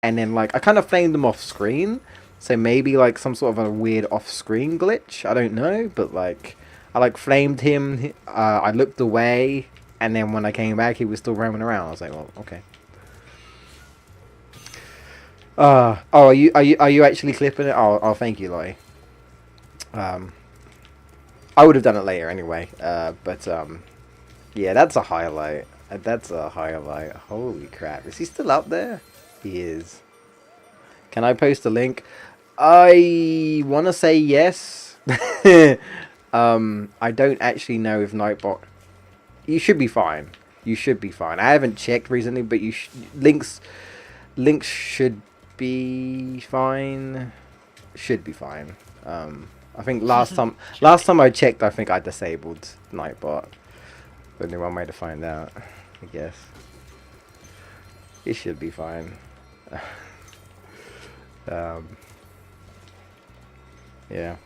and then like I kind of flamed him off screen. So maybe like some sort of a weird off-screen glitch. I don't know, but like I like flamed him. I looked away, and then when I came back, he was still roaming around. I was like, well, okay. Oh, are you actually clipping it? Oh, thank you, Lottie. I would have done it later anyway. Yeah, that's a highlight. That's a highlight. Holy crap! Is he still up there? He is. Can I post a link? I want to say yes. I don't actually know if Nightbot. You should be fine. You should be fine. I haven't checked recently, but links should be fine. Should be fine. I think last time I checked, I think I disabled Nightbot. Only one way to find out, I guess. It should be fine. Yeah.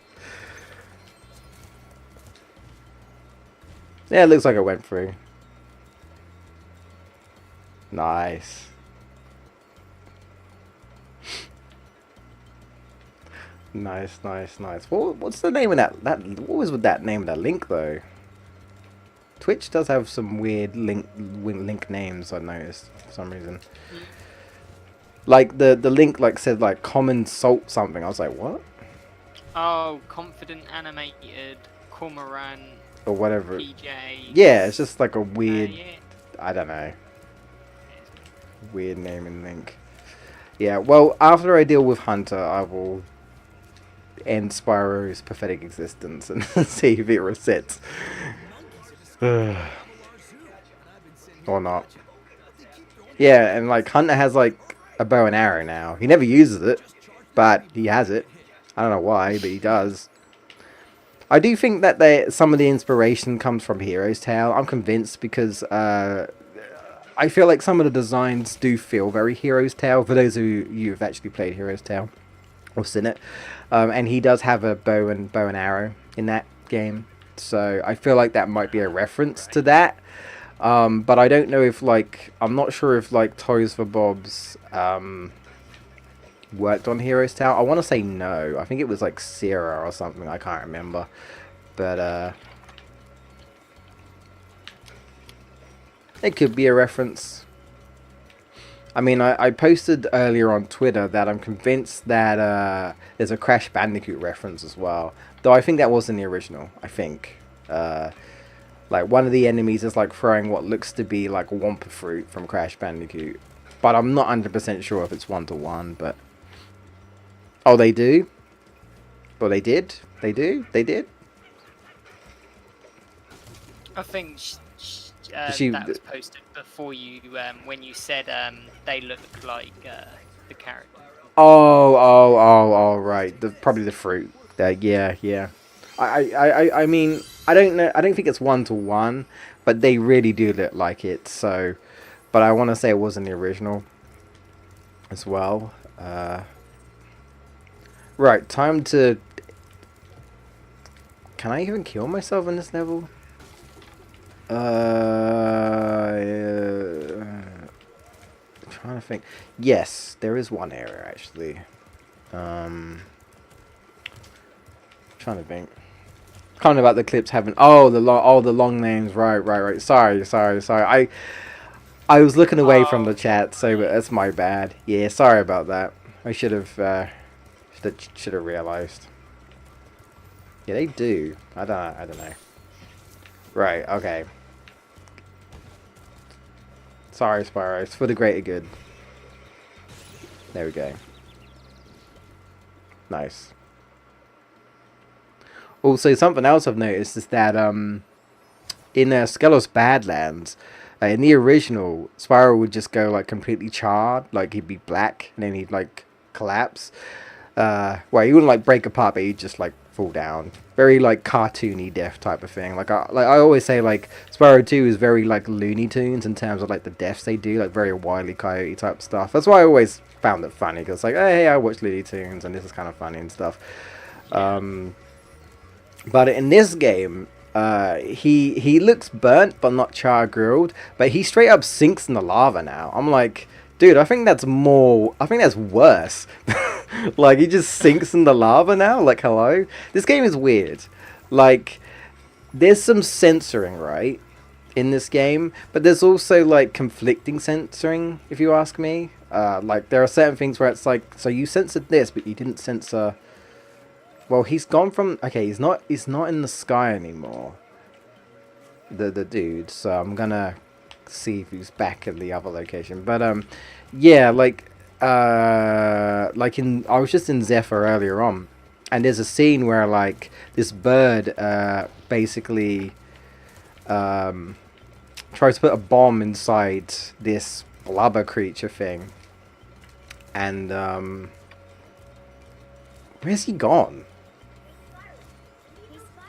Yeah, it looks like it went through. Nice. Nice. What's the name of that? What was with that name of that link though? Twitch does have some weird link names, I noticed for some reason. Like the link like said like common salt something. I was like, what? Oh, confident animated cormorant Or whatever. PJ. Yeah, it's just like a weird. Yeah. I don't know. Weird naming link. Yeah. Well, after I deal with Hunter, I will end Spyro's pathetic existence and see if it resets. Or not. Yeah, and like Hunter has like a bow and arrow now. He never uses it, but he has it. I don't know why, but he does. I do think that some of the inspiration comes from Hero's Tale. I'm convinced because I feel like some of the designs do feel very Hero's Tale. For those of you who've actually played Hero's Tale or seen it, and he does have a bow and arrow in that game. So I feel like that might be a reference to that. But I don't know if like I'm not sure if like Toys for Bob's worked on Hero's Tale. I want to say no. I think it was like Sierra or something. I can't remember. But it could be a reference. I mean, I posted earlier on Twitter that I'm convinced that there's a Crash Bandicoot reference as well. Though I think that was in the original. I think. Like one of the enemies is like throwing what looks to be like a Wumpa fruit from Crash Bandicoot. But I'm not 100% sure if it's one-to-one, but... Oh, they do? Well, they did? They do? They did? I think She that was posted before you, when you said they look like the character. Oh, right. Probably the fruit. Yeah. I mean, I don't know. I don't think it's one-to-one, but they really do look like it. So, but I want to say it was in the original as well. Right, time to. Can I even kill myself in this level? Trying to think. Yes, there is one area actually. Trying to think. Comment about the clips having the long names. Right. Sorry. I was looking away from the chat, so that's my bad. Yeah, sorry about that. I should have realized. Yeah, they do. I don't know. Right. Okay. Sorry, Spyro. It's for the greater good. There we go. Nice. Also, something else I've noticed is that in Skelos Badlands, in the original, Spyro would just go like completely charred, like he'd be black, and then he'd like collapse. Well, he wouldn't like break apart, but he'd just like fall down. Very like cartoony death type of thing. Like I always say, like Spyro 2 is very like Looney Tunes in terms of like the deaths they do, like very Wile E. Coyote type stuff. That's why I always found it funny, because like, hey, I watch Looney Tunes and this is kind of funny and stuff. But in this game, he looks burnt but not char grilled, but he straight up sinks in the lava now. I'm like, Dude, I think that's more. I think that's worse. Like, he just sinks in the lava now? Like, hello? This game is weird. Like, there's some censoring, right? In this game. But there's also, like, conflicting censoring, if you ask me. Like, there are certain things where it's like, so you censored this, but you didn't censor... Well, he's gone from... Okay, he's not in the sky anymore. The dude. So I'm gonna see if he's back at the other location. But, yeah, like I was just in Zephyr earlier on, and there's a scene where like this bird basically tries to put a bomb inside this blubber creature thing, and where's he gone?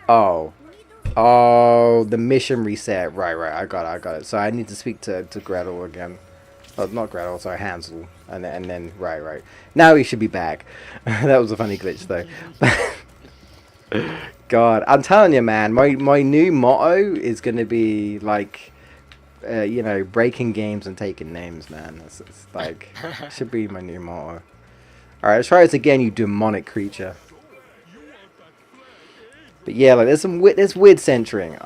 Oh, the mission reset. Right, I got it. So I need to speak to Gretel again. Oh, not Gretel, sorry, Hansel. And then, right. Now he should be back. That was a funny glitch, though. God, I'm telling you, man, my new motto is going to be, like, you know, breaking games and taking names, man. It's like, should be my new motto. Alright, let's try this again, you demonic creature. But yeah, like, there's weird censoring.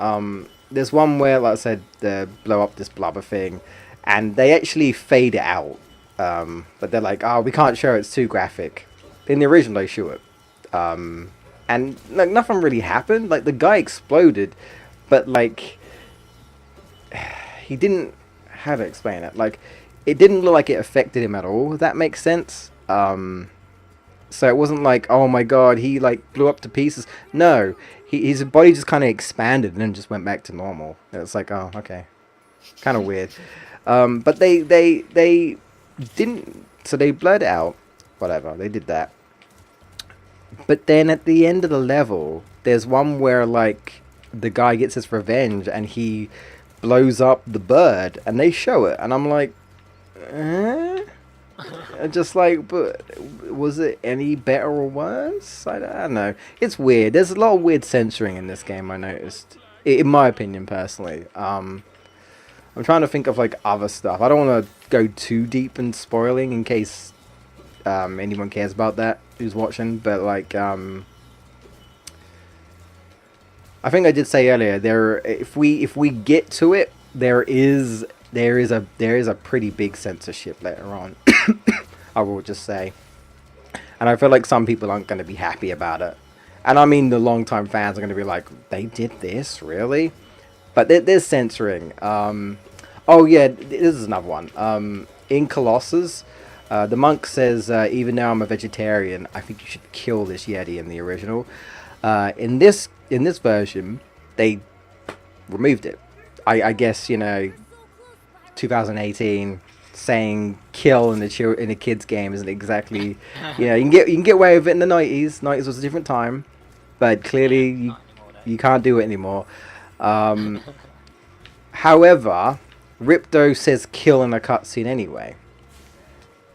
There's one where, like I said, they blow up this blubber thing, and they actually fade it out. But they're like, oh, we can't show it, it's too graphic. In the original, they show it. And like, nothing really happened. Like, the guy exploded, but like, he didn't... How to explain it? Like, it didn't look like it affected him at all, if that makes sense. So it wasn't like, oh my god, he like blew up to pieces. No, his body just kind of expanded and then just went back to normal. And it's like, oh, okay, kind of weird. But they didn't. So they blurred it out. Whatever, they did that. But then at the end of the level, there's one where like the guy gets his revenge and he blows up the bird, and they show it, and I'm like, just like, but was it any better or worse? I don't know. It's weird. There's a lot of weird censoring in this game, I noticed. In my opinion, personally. I'm trying to think of, like, other stuff. I don't want to go too deep in spoiling in case anyone cares about that who's watching. But, like, I think I did say earlier, if we get to it, there is a pretty big censorship later on. I will just say. And I feel like some people aren't going to be happy about it. And I mean, the long-time fans are going to be like, they did this? Really? But there's censoring. Oh yeah, this is another one. In Colossus, the monk says, even though I'm a vegetarian, I think you should kill this Yeti in the original. In this version, they removed it. I guess, you know, 2018... saying kill in a kids game isn't exactly, you know, you can get away with it in the 90s. 90s was a different time, but clearly you can't do it anymore. However, Ripto says kill in a cutscene anyway,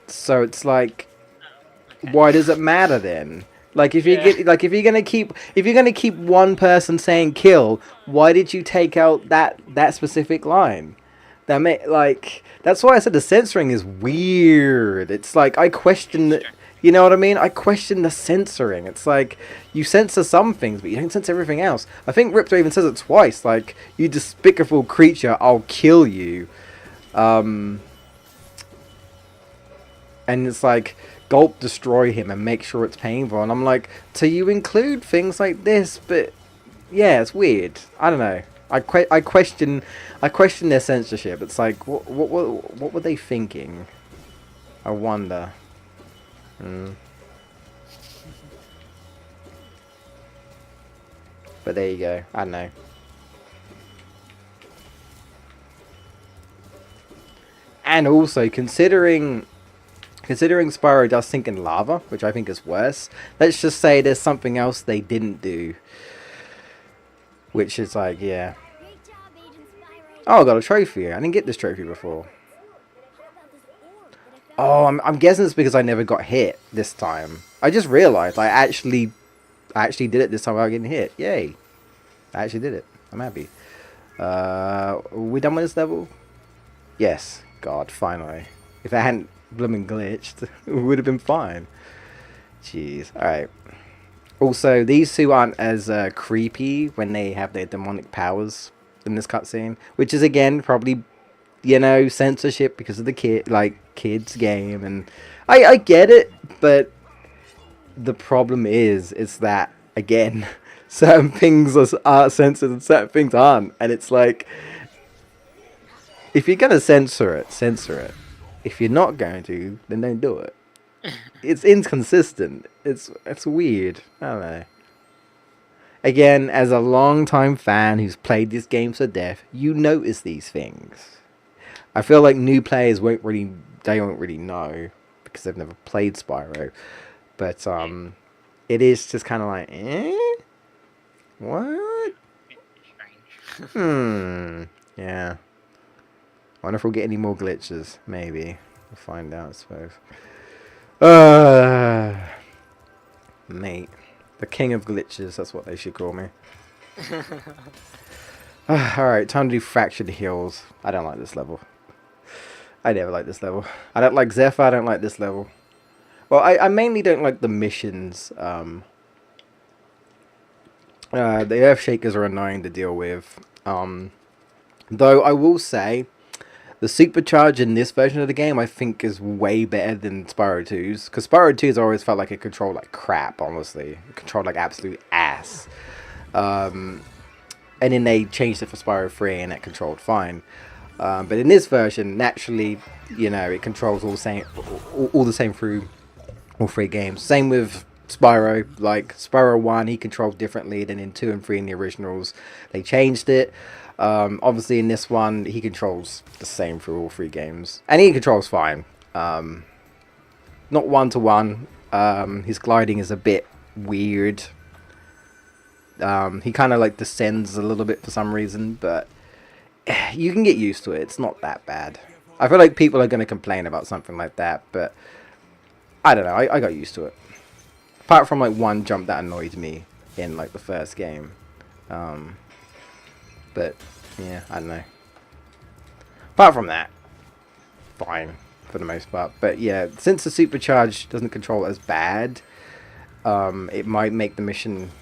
so it's like, why does it matter then? Like, if if you're gonna keep one person saying kill, why did you take out that specific line? That's why I said the censoring is weird. It's like, I question, you know what I mean? I question the censoring. It's like, you censor some things, but you don't censor everything else. I think Ripto even says it twice, like, you despicable creature, I'll kill you. And it's like, gulp, destroy him, and make sure it's painful. And I'm like, so you include things like this, but yeah, it's weird. I don't know. I question their censorship. It's like, what were they thinking? I wonder. But there you go. I don't know. And also, considering Spyro does sink in lava, which I think is worse, let's just say there's something else they didn't do. Which is like, yeah. Oh, I got a trophy. I didn't get this trophy before. Oh, I'm guessing it's because I never got hit this time. I just realized I actually did it this time without getting hit. Yay. I actually did it. I'm happy. Are we done with this level? Yes. God, finally. If it hadn't blooming glitched, it would have been fine. Jeez. Alright. Also, these two aren't as creepy when they have their demonic powers in this cutscene, which is again probably, you know, censorship because of the kids game, and I get it, but the problem is that again, certain things are censored and certain things aren't, and it's like, if you're gonna censor it, censor it. If you're not going to, then don't do it. It's inconsistent. It's weird. I don't know. Again, as a long-time fan who's played this game to death, you notice these things. I feel like new players won't really know because they've never played Spyro. But it is just kind of like, what? Yeah. I wonder if we'll get any more glitches. Maybe we'll find out, I suppose. Mate, the king of glitches. That's what they should call me. Alright, time to do Fractured Hills. I don't like this level. I never like this level. I don't like Zephyr, I don't like this level. Well, I mainly don't like the missions. The Earthshakers are annoying to deal with. Though I will say, the supercharge in this version of the game, I think, is way better than Spyro 2's. Because Spyro 2's always felt like it controlled like crap, honestly. It controlled like absolute ass. And then they changed it for Spyro 3 and it controlled fine. But in this version, naturally, you know, it controls all the same through all three games. Same with Spyro. Like, Spyro 1, he controlled differently than in 2 and 3 in the originals. They changed it. Obviously, in this one, he controls the same through all three games. And he controls fine. Not one-to-one. His gliding is a bit weird. He kind of like descends a little bit for some reason, but you can get used to it. It's not that bad. I feel like people are going to complain about something like that, but I don't know. I got used to it. Apart from like one jump that annoyed me in like the first game. But yeah, I don't know. Apart from that, fine for the most part. But yeah, since the supercharge doesn't control as bad, it might make the mission,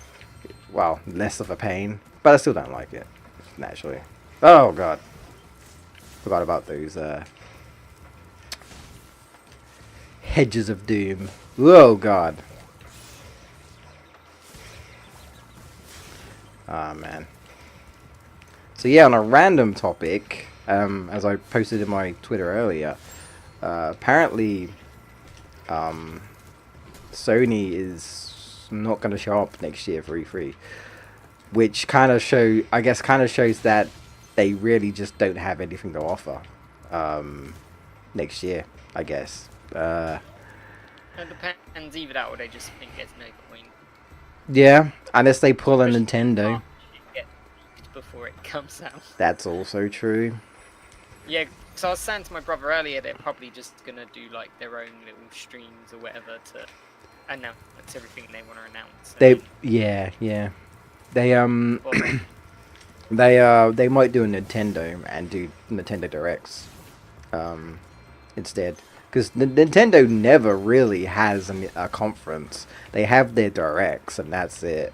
well, less of a pain. But I still don't like it, naturally. Oh god, forgot about those hedges of doom. Oh god. Ah man. So yeah, on a random topic, as I posted in my Twitter earlier, apparently Sony is not going to show up next year for E3, which kind of shows that they really just don't have anything to offer next year, I guess. It depends, either that or they just think there's no point. Yeah, unless they pull a Nintendo. Before it comes out. That's also true. Yeah, so I was saying to my brother earlier, they're probably just gonna do like their own little streams or whatever to announce everything they want to announce. They they might do a Nintendo and do Nintendo Directs instead, because Nintendo never really has a conference. They have their Directs and that's it.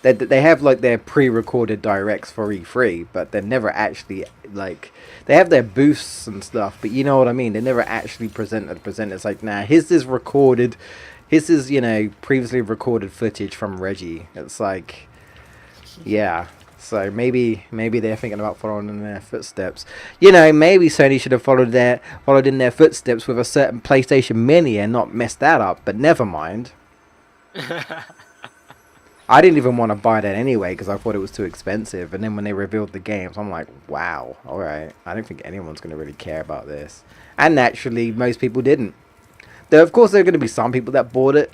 They have like their pre-recorded directs for E3, but they're never actually like, they have their booths and stuff, but you know what I mean. They never actually present. It's like, nah, here's this recorded, here's this, you know, previously recorded footage from Reggie. It's like, yeah. So maybe they're thinking about following in their footsteps. You know, maybe Sony should have followed in their footsteps with a certain PlayStation Mini and not messed that up. But never mind. I didn't even want to buy that anyway because I thought it was too expensive. And then when they revealed the games, I'm like, wow, alright. I don't think anyone's going to really care about this. And naturally, most people didn't. Though, of course, there are going to be some people that bought it.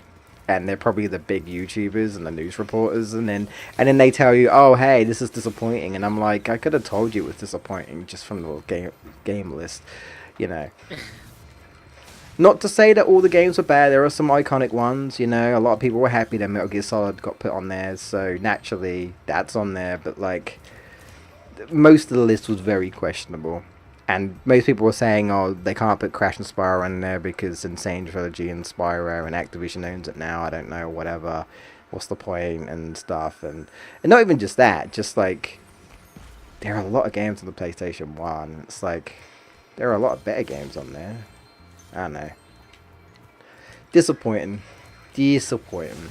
And they're probably the big YouTubers and the news reporters. And then they tell you, oh, hey, this is disappointing. And I'm like, I could have told you it was disappointing just from the game list. You know. Not to say that all the games were bad. There are some iconic ones, you know. A lot of people were happy that Metal Gear Solid got put on there. So, naturally, that's on there. But, like, most of the list was very questionable. And most people were saying, oh, they can't put Crash and Spyro in there because Insane Trilogy and Spyro and Activision owns it now. I don't know, whatever. What's the point and stuff. And not even just that, just like, there are a lot of games on the PlayStation 1. It's like, there are a lot of better games on there. I don't know. Disappointing. Disappointing.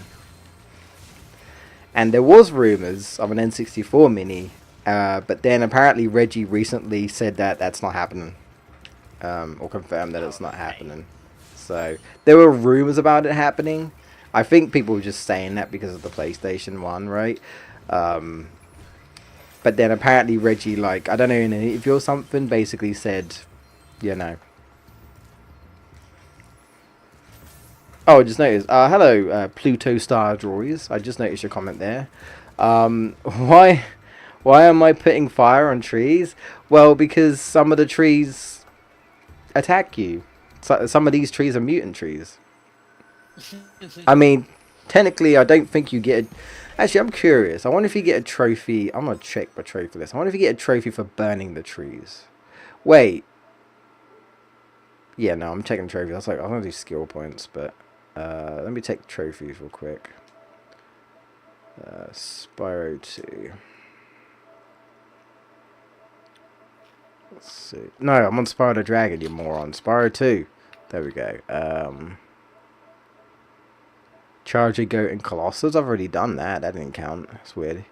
And there was rumours of an N64 Mini, but then apparently Reggie recently said that that's not happening, or confirmed that it's not happening. So there were rumours about it happening. I think people were just saying that because of the PlayStation 1, right? But then apparently Reggie, like, I don't know, in an interview or something, basically said, you know. Oh, I just noticed. Hello, Pluto Star Droids. I just noticed your comment there. Why am I putting fire on trees? Well, because some of the trees attack you. So, some of these trees are mutant trees. I mean, technically, I don't think you get... Actually, I'm curious. I wonder if you get a trophy... I'm going to check my trophy list. I wonder if you get a trophy for burning the trees. Wait. Yeah, no, I'm checking trophies. I was like, I'm going to do skill points, but... let me take trophies real quick. Spyro 2. Let's see. No, I'm on Spyro the Dragon, you moron. Spyro 2. There we go. Charger Goat and Colossus. I've already done that. That didn't count. That's weird.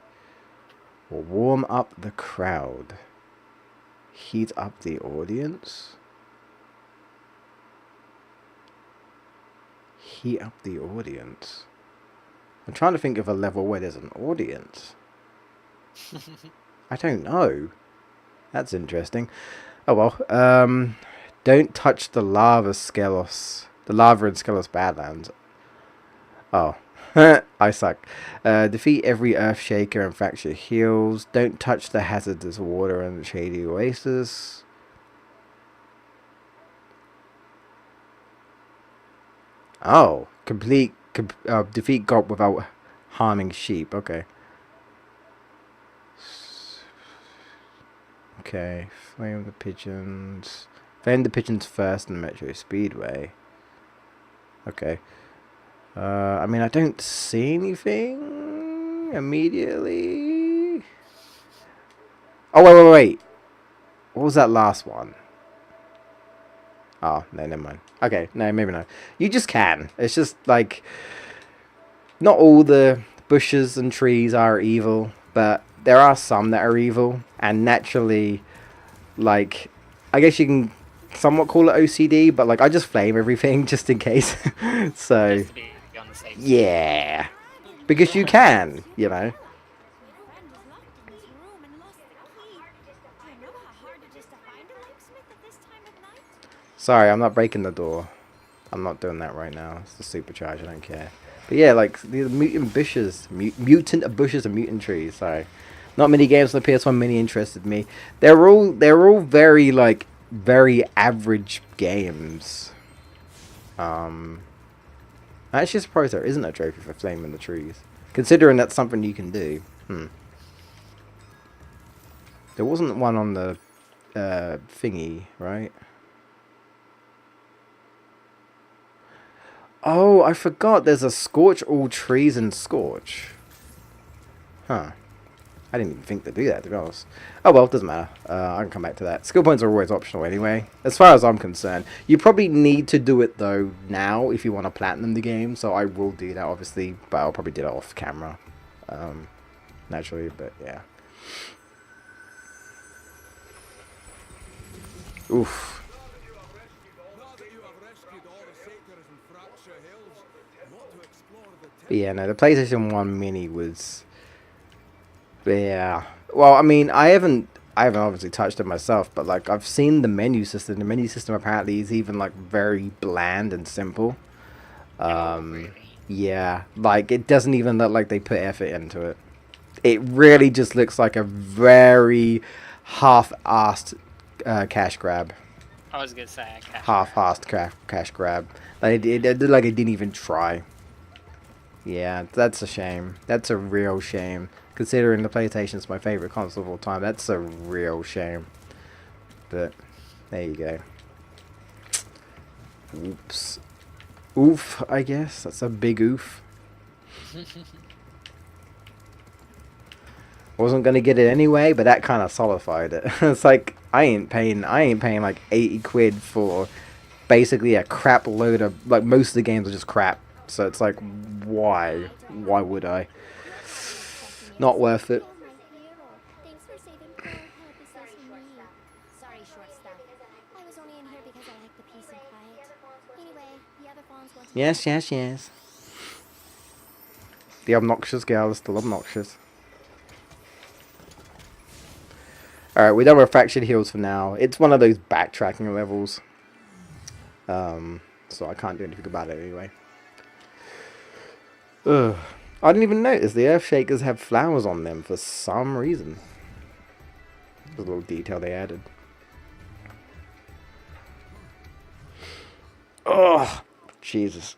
We'll warm up the crowd. Heat up the audience. Heat up the audience. I'm trying to think of a level where there's an audience. I don't know. That's interesting. Oh well. Don't touch the lava Skelos. The lava in Skelos Badlands. Oh. I suck. Defeat every earth shaker and fracture heals. Don't touch the hazardous water in the shady oasis. Oh. Defeat gob without harming sheep. Okay. Okay. Flame the pigeons. Flame the pigeons first in the Metro Speedway. Okay. I mean, I don't see anything immediately. Oh, wait. What was that last one? Oh, no, never mind. Okay, no, maybe not. You just can. It's just, like, not all the bushes and trees are evil, but there are some that are evil, and naturally, like, I guess you can somewhat call it OCD, but, like, I just flame everything just in case. So, Just to be on the safe side. yeah. Because you can, you know. Sorry, I'm not breaking the door. I'm not doing that right now. It's the supercharge. I don't care. But yeah, like the mutant bushes, mutant bushes and mutant trees. Sorry, not many games on the PS1 Mini interested me. They're all very like very average games. I'm actually surprised there isn't a trophy for flaming the trees, considering that's something you can do. There wasn't one on the thingy, right? Oh, I forgot there's a Scorch All Trees in Scorch. Huh. I didn't even think to do that, to be honest. Oh well, doesn't matter. I can come back to that. Skill points are always optional anyway, as far as I'm concerned. You probably need to do it, though, now if you want to platinum the game, so I will do that, obviously, but I'll probably do that off camera. Naturally, but yeah. Oof. But yeah, no, the PlayStation 1 Mini was... Yeah. Well, I mean, I haven't obviously touched it myself, but, like, I've seen the menu system. The menu system apparently is even, like, very bland and simple. Really? Yeah. Like, it doesn't even look like they put effort into it. It really just looks like a very half-assed cash grab. I was gonna say a cash Half-assed cash grab. Like, it looked like it didn't even try. Yeah, that's a shame. That's a real shame. Considering the PlayStation's my favorite console of all time, that's a real shame. But There you go. Oops. Oof, I guess. That's a big oof. Wasn't gonna get it anyway, but that kind of solidified it. It's like I ain't paying like 80 quid for basically a crap load of, like, most of the games are just crap. So it's like, why would I? Not worth it. Yes, yes, yes. The obnoxious girl is still obnoxious. Alright, we're done with Fractured Heels for now. It's one of those backtracking levels. So I can't do anything about it anyway. Ugh. I didn't even notice the Earth Shakers have flowers on them for some reason. There's a little detail they added. Oh, Jesus.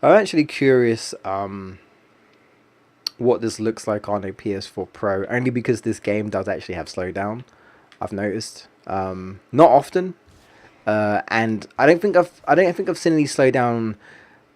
I'm actually curious what this looks like on a PS4 Pro, only because this game does actually have slowdown. I've noticed, not often, and I don't think I've seen any slowdown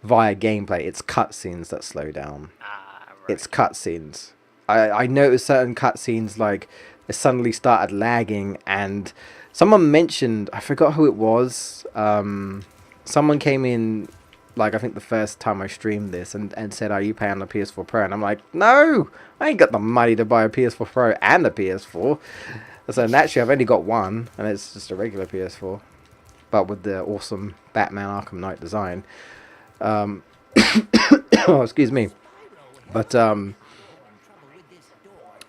via gameplay. It's cutscenes that slow down. Right. It's cutscenes. I noticed certain cutscenes, like, it suddenly started lagging, and someone mentioned, I forgot who it was. Someone came in, like, I think the first time I streamed this, and said, "Are you paying on the PS4 Pro?" And I'm like, no, I ain't got the money to buy a PS4 Pro and a PS4. So naturally, I've only got one, and it's just a regular PS4, but with the awesome Batman Arkham Knight design. Oh, excuse me. But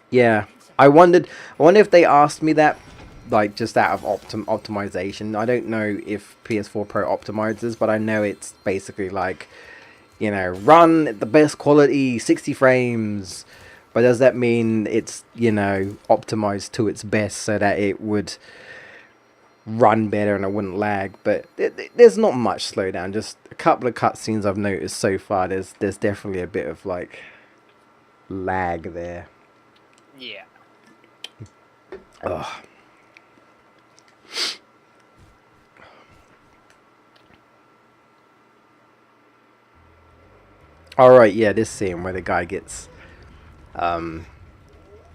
yeah, I wonder if they asked me that, like, just out of optimization. I don't know if PS4 Pro optimizes, but I know it's basically like, you know, run at the best quality, 60 frames. But does that mean it's, you know, optimized to its best so that it would run better and it wouldn't lag? But there's not much slowdown. Just a couple of cutscenes I've noticed so far. There's definitely a bit of, like, lag there. Yeah. Ugh. Alright, yeah, this scene where the guy gets, I don't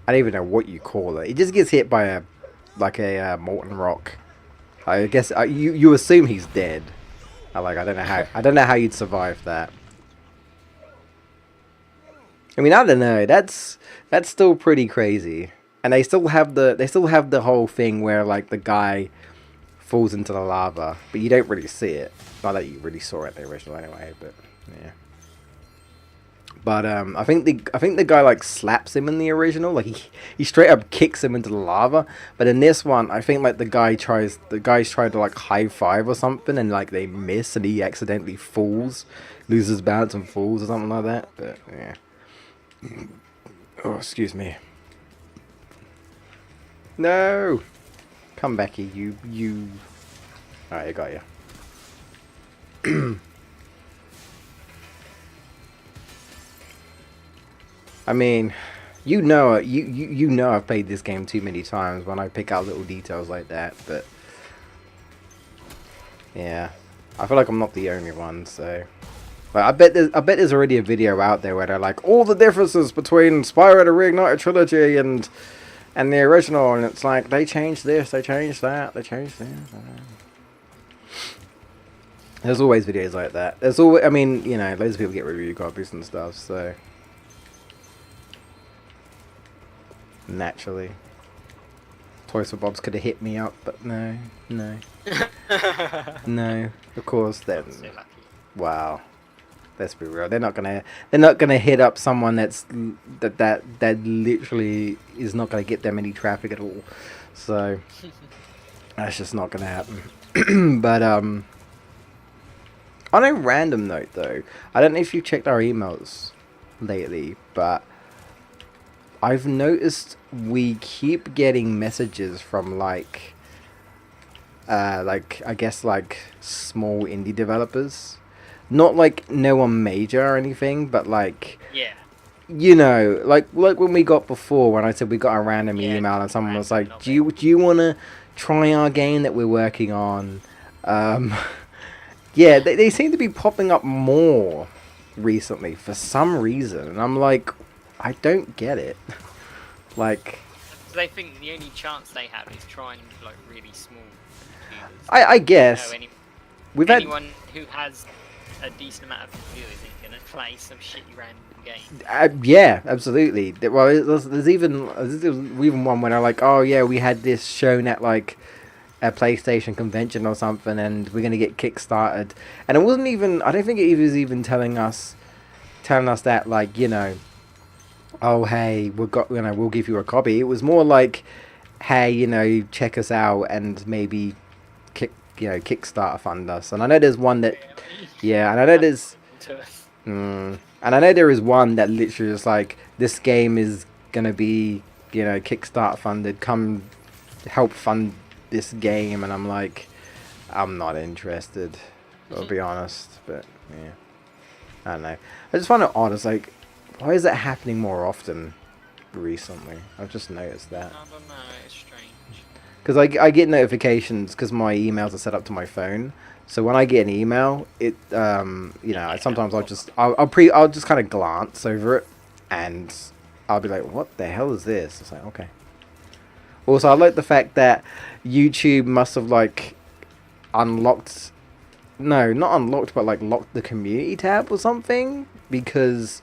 even know what you call it. He just gets hit by a molten rock. I guess you assume he's dead. I don't know how you'd survive that. I mean, I don't know. That's still pretty crazy. And they still have the whole thing where, like, the guy falls into the lava, but you don't really see it. Not that you really saw it in the original anyway, but yeah. But I think the guy, like, slaps him in the original, like he straight up kicks him into the lava. But in this one, I think, like, the guys try to, like, high five or something, and, like, they miss, and he accidentally falls, loses balance and falls or something like that. But yeah. Oh, excuse me. No, come back here, you. Alright, I got you. I mean, you know I've played this game too many times when I pick out little details like that, but yeah, I feel like I'm not the only one. So, but I bet there's already a video out there where they're like, all the differences between Spyro the Reignited Trilogy and the original, and it's like, they changed this, they changed that, they changed this. There's always videos like that. There's always, I mean, you know, loads of people get review copies and stuff, so naturally, Toys for Bobs could have hit me up, but no, no, of course. Then, wow, let's be real. They're not gonna hit up someone that literally is not gonna get them any traffic at all. So that's just not gonna happen. But on a random note, though, I don't know if you've checked our emails lately, but I've noticed we keep getting messages from, like I guess, like, small indie developers. Not like no one major or anything, but, like, yeah, you know, like when we got before, when I said we got a random Yeah, email and someone was random like, of do you want to try our game that we're working on? Um, yeah, they seem to be popping up more recently for some reason, and I'm like, I don't get it. Like, They think the only chance they have is trying like really small computers. I You know, guess we've had anyone who has a decent amount of computers is gonna play some shitty random game. yeah, absolutely. Well, there's even one when I'm like, oh yeah, we had this shown at like a PlayStation convention or something, and we're gonna get kickstarted, and it wasn't even. I don't think it was even telling us that, like, you know, oh hey, we'll give you a copy. It was more like, hey, you know, check us out and maybe Kickstarter fund us. And I know there's one that, Really? yeah, and I know there's. To And I know there is one that literally is like, this game is gonna be, you know, Kickstarter funded. Come help fund this game, and I'm like, I'm not interested. I'll be honest, but yeah, I don't know. I just find it odd. It's like, why is that happening more often recently? I've just noticed that. I don't know. It's strange. Because I get notifications because my emails are set up to my phone. So when I get an email, it you know, sometimes I'll just kind of glance over it, and I'll be like, what the hell is this? It's like, okay. Also, I like the fact that YouTube must have like unlocked, no, not unlocked, but like locked the community tab or something, because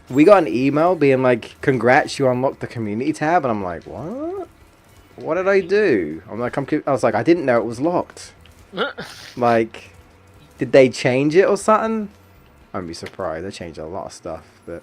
we got an email being like, congrats, you unlocked the community tab, and I'm like, what? What did I do? I was like, I didn't know it was locked. Like, did they change it or something? I'd be surprised. They changed a lot of stuff, but